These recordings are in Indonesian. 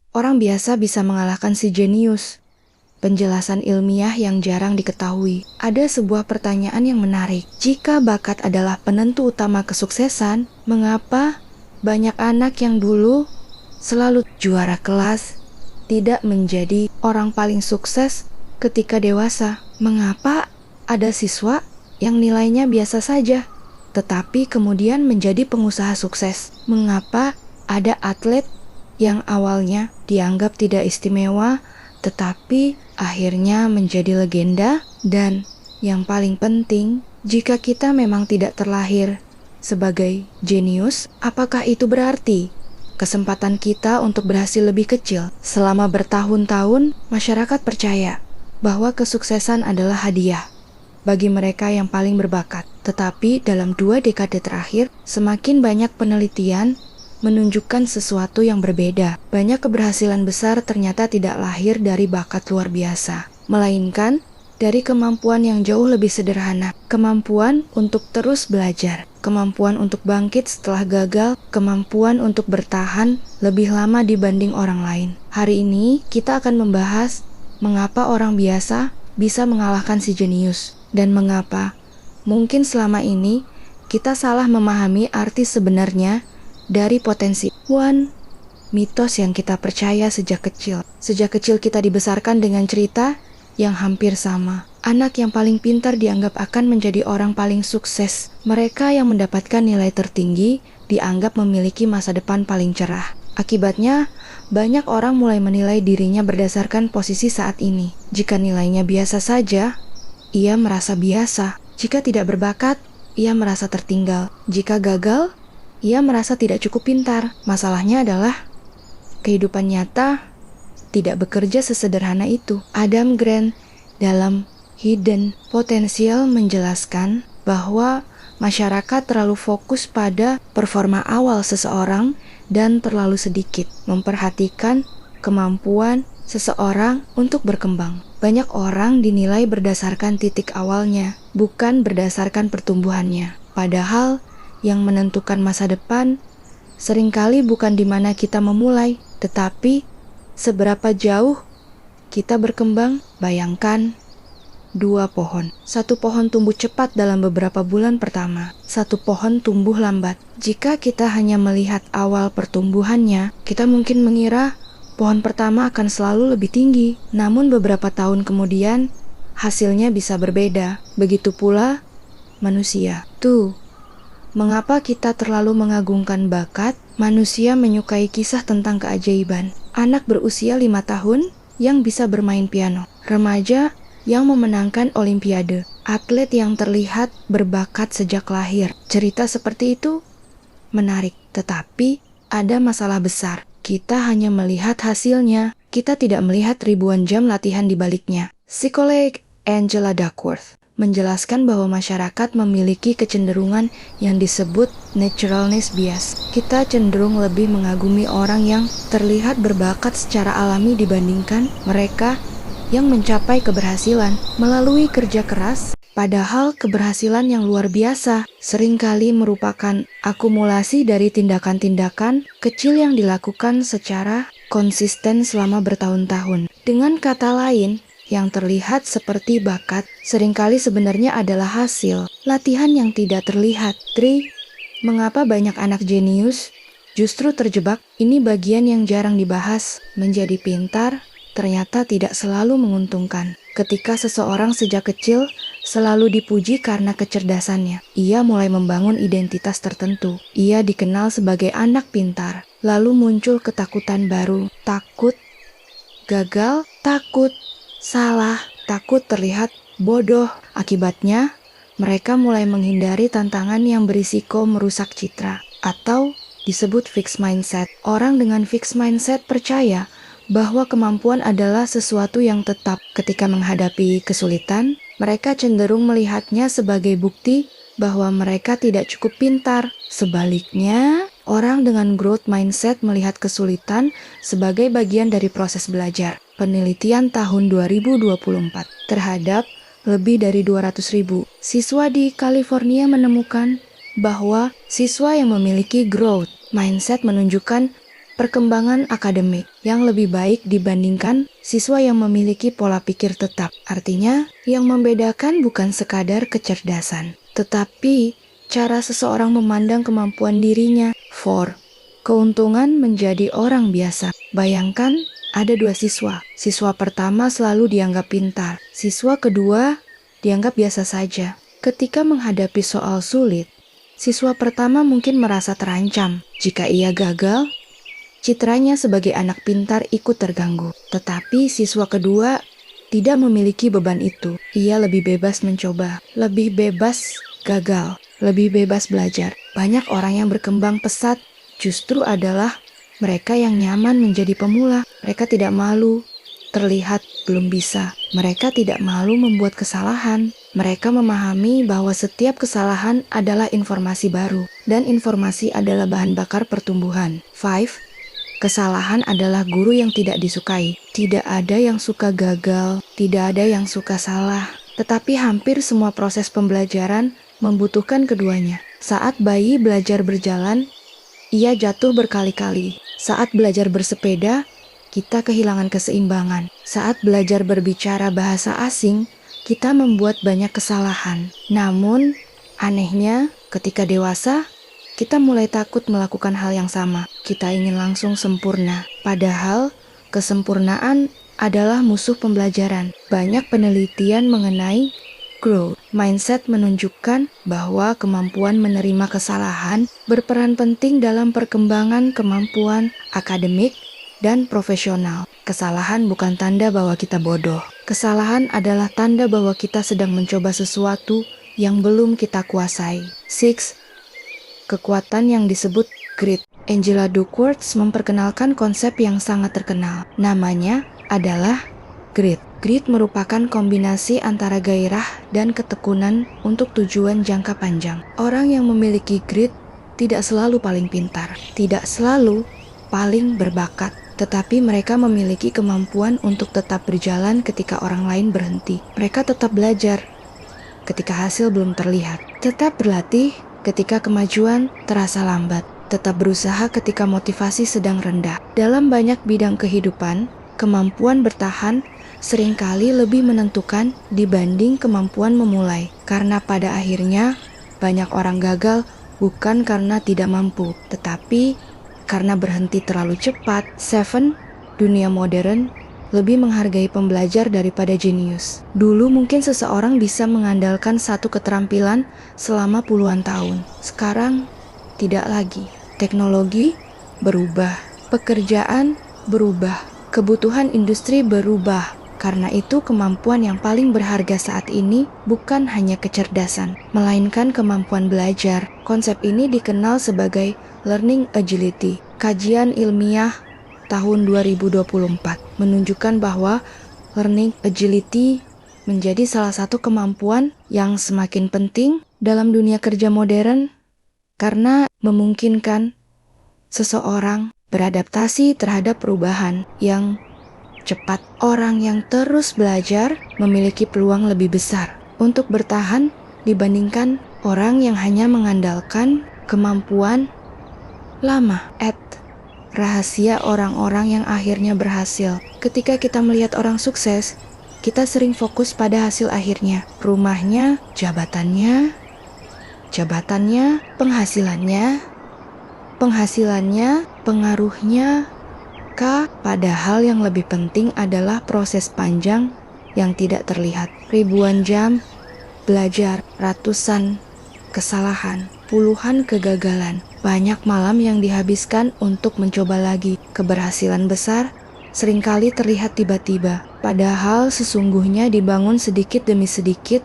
orang biasa bisa mengalahkan si jenius? Penjelasan ilmiah yang jarang diketahui. Ada sebuah pertanyaan yang menarik. Jika bakat adalah penentu utama kesuksesan, mengapa banyak anak yang dulu selalu juara kelas tidak menjadi orang paling sukses ketika dewasa? Mengapa ada siswa yang nilainya biasa saja, tetapi kemudian menjadi pengusaha sukses? Mengapa ada atlet yang awalnya dianggap tidak istimewa, tetapi akhirnya menjadi legenda? Dan yang paling penting, jika kita memang tidak terlahir sebagai jenius, apakah itu berarti kesempatan kita untuk berhasil lebih kecil? Selama bertahun-tahun, masyarakat percaya bahwa kesuksesan adalah hadiah bagi mereka yang paling berbakat. Tetapi dalam 2 dekade terakhir, semakin banyak penelitian menunjukkan sesuatu yang berbeda. Banyak keberhasilan besar ternyata tidak lahir dari bakat luar biasa, melainkan dari kemampuan yang jauh lebih sederhana. Kemampuan untuk terus belajar, kemampuan untuk bangkit setelah gagal, kemampuan untuk bertahan lebih lama dibanding orang lain. Hari ini kita akan membahas mengapa orang biasa bisa mengalahkan si jenius, dan mengapa mungkin selama ini kita salah memahami arti sebenarnya dari potensi. Mitos yang kita percaya sejak kecil. Sejak kecil kita dibesarkan dengan cerita yang hampir sama. Anak yang paling pintar dianggap akan menjadi orang paling sukses. Mereka yang mendapatkan nilai tertinggi dianggap memiliki masa depan paling cerah. Akibatnya, banyak orang mulai menilai dirinya berdasarkan posisi saat ini. Jika nilainya biasa saja, ia merasa biasa. Jika tidak berbakat, ia merasa tertinggal. Jika gagal, ia merasa tidak cukup pintar. Masalahnya adalah kehidupan nyata tidak bekerja sesederhana itu. Adam Grant dalam Hidden Potential menjelaskan bahwa masyarakat terlalu fokus pada performa awal seseorang dan terlalu sedikit memperhatikan kemampuan seseorang untuk berkembang. Banyak orang dinilai berdasarkan titik awalnya, bukan berdasarkan pertumbuhannya. Padahal yang menentukan masa depan seringkali bukan di mana kita memulai, tetapi seberapa jauh kita berkembang. Bayangkan 2 pohon. Satu pohon tumbuh cepat dalam beberapa bulan pertama, satu pohon tumbuh lambat. Jika kita hanya melihat awal pertumbuhannya, kita mungkin mengira pohon pertama akan selalu lebih tinggi. Namun beberapa tahun kemudian, hasilnya bisa berbeda. Begitu pula manusia. Mengapa kita terlalu mengagungkan bakat? Manusia menyukai kisah tentang keajaiban. Anak berusia 5 tahun yang bisa bermain piano. Remaja yang memenangkan olimpiade. Atlet yang terlihat berbakat sejak lahir. Cerita seperti itu menarik, tetapi ada masalah besar. Kita hanya melihat hasilnya. Kita tidak melihat ribuan jam latihan di baliknya. Psikolog Angela Duckworth menjelaskan bahwa masyarakat memiliki kecenderungan yang disebut naturalness bias. Kita cenderung lebih mengagumi orang yang terlihat berbakat secara alami dibandingkan mereka yang mencapai keberhasilan melalui kerja keras. Padahal keberhasilan yang luar biasa seringkali merupakan akumulasi dari tindakan-tindakan kecil yang dilakukan secara konsisten selama bertahun-tahun. Dengan kata lain, yang terlihat seperti bakat seringkali sebenarnya adalah hasil latihan yang tidak terlihat. Mengapa banyak anak jenius justru terjebak? Ini bagian yang jarang dibahas. Menjadi pintar ternyata tidak selalu menguntungkan. Ketika seseorang sejak kecil selalu dipuji karena kecerdasannya, ia mulai membangun identitas tertentu. Ia dikenal sebagai anak pintar. Lalu muncul ketakutan baru. Takut gagal, takut salah, takut terlihat bodoh. Akibatnya, mereka mulai menghindari tantangan yang berisiko merusak citra, atau disebut fixed mindset. Orang dengan fixed mindset percaya bahwa kemampuan adalah sesuatu yang tetap. Ketika menghadapi kesulitan, mereka cenderung melihatnya sebagai bukti bahwa mereka tidak cukup pintar. Sebaliknya, orang dengan growth mindset melihat kesulitan sebagai bagian dari proses belajar. Penelitian tahun 2024 terhadap lebih dari 200.000 siswa di California menemukan bahwa siswa yang memiliki growth mindset menunjukkan perkembangan akademik yang lebih baik dibandingkan siswa yang memiliki pola pikir tetap. Artinya, yang membedakan bukan sekadar kecerdasan, tetapi cara seseorang memandang kemampuan dirinya. 4. Keuntungan menjadi orang biasa. Bayangkan ada 2 siswa. Siswa pertama selalu dianggap pintar. Siswa kedua dianggap biasa saja. Ketika menghadapi soal sulit, siswa pertama mungkin merasa terancam. Jika ia gagal, citranya sebagai anak pintar ikut terganggu. Tetapi siswa kedua tidak memiliki beban itu. Ia lebih bebas mencoba, lebih bebas gagal, lebih bebas belajar. Banyak orang yang berkembang pesat justru adalah mereka yang nyaman menjadi pemula. Mereka tidak malu terlihat belum bisa. Mereka tidak malu membuat kesalahan. Mereka memahami bahwa setiap kesalahan adalah informasi baru, dan informasi adalah bahan bakar pertumbuhan. 5. Kesalahan adalah guru yang tidak disukai. Tidak ada yang suka gagal, tidak ada yang suka salah. Tetapi hampir semua proses pembelajaran membutuhkan keduanya. Saat bayi belajar berjalan, ia jatuh berkali-kali. Saat belajar bersepeda, kita kehilangan keseimbangan. Saat belajar berbicara bahasa asing, kita membuat banyak kesalahan. Namun, anehnya, ketika dewasa, kita mulai takut melakukan hal yang sama. Kita ingin langsung sempurna. Padahal, kesempurnaan adalah musuh pembelajaran. Banyak penelitian mengenai growth mindset menunjukkan bahwa kemampuan menerima kesalahan berperan penting dalam perkembangan kemampuan akademik dan profesional. Kesalahan bukan tanda bahwa kita bodoh. Kesalahan adalah tanda bahwa kita sedang mencoba sesuatu yang belum kita kuasai. 6. Kekuatan yang disebut grit. Angela Duckworth memperkenalkan konsep yang sangat terkenal. Namanya adalah grit. Grit merupakan kombinasi antara gairah dan ketekunan untuk tujuan jangka panjang. Orang yang memiliki grit tidak selalu paling pintar, tidak selalu paling berbakat, tetapi mereka memiliki kemampuan untuk tetap berjalan ketika orang lain berhenti. Mereka tetap belajar ketika hasil belum terlihat, tetap berlatih ketika kemajuan terasa lambat, tetap berusaha ketika motivasi sedang rendah. Dalam banyak bidang kehidupan, kemampuan bertahan seringkali lebih menentukan dibanding kemampuan memulai. Karena pada akhirnya, banyak orang gagal bukan karena tidak mampu, tetapi karena berhenti terlalu cepat. 7. Dunia modern lebih menghargai pembelajar daripada jenius. Dulu mungkin seseorang bisa mengandalkan satu keterampilan selama puluhan tahun. Sekarang tidak lagi. Teknologi berubah, pekerjaan berubah, kebutuhan industri berubah. Karena itu kemampuan yang paling berharga saat ini bukan hanya kecerdasan, melainkan kemampuan belajar. Konsep ini dikenal sebagai learning agility. Kajian ilmiah tahun 2024 menunjukkan bahwa learning agility menjadi salah satu kemampuan yang semakin penting dalam dunia kerja modern karena memungkinkan seseorang beradaptasi terhadap perubahan yang cepat. Orang yang terus belajar memiliki peluang lebih besar untuk bertahan dibandingkan orang yang hanya mengandalkan kemampuan lama. Rahasia orang-orang yang akhirnya berhasil. Ketika kita melihat orang sukses, kita sering fokus pada hasil akhirnya. Rumahnya, jabatannya, penghasilannya, pengaruhnya, padahal yang lebih penting adalah proses panjang yang tidak terlihat. Ribuan jam belajar, ratusan kesalahan, puluhan kegagalan, banyak malam yang dihabiskan untuk mencoba lagi. Keberhasilan besar seringkali terlihat tiba-tiba, padahal sesungguhnya dibangun sedikit demi sedikit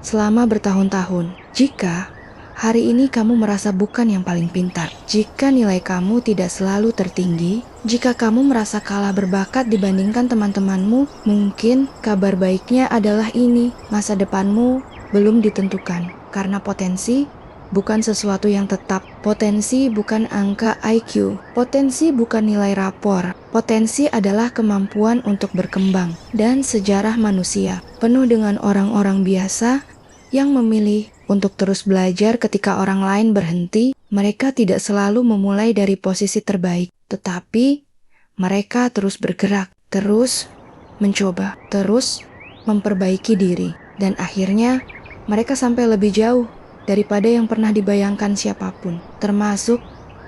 selama bertahun-tahun. Jika hari ini kamu merasa bukan yang paling pintar, jika nilai kamu tidak selalu tertinggi, jika kamu merasa kalah berbakat dibandingkan teman-temanmu, mungkin kabar baiknya adalah ini: masa depanmu belum ditentukan, karena potensi bukan sesuatu yang tetap. Potensi bukan angka IQ. Potensi bukan nilai rapor. Potensi adalah kemampuan untuk berkembang. Dan sejarah manusia penuh dengan orang-orang biasa yang memilih untuk terus belajar ketika orang lain berhenti. Mereka tidak selalu memulai dari posisi terbaik, tetapi mereka terus bergerak, terus mencoba, terus memperbaiki diri, dan akhirnya mereka sampai lebih jauh daripada yang pernah dibayangkan siapapun, termasuk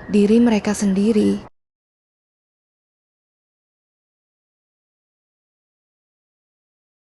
diri mereka sendiri.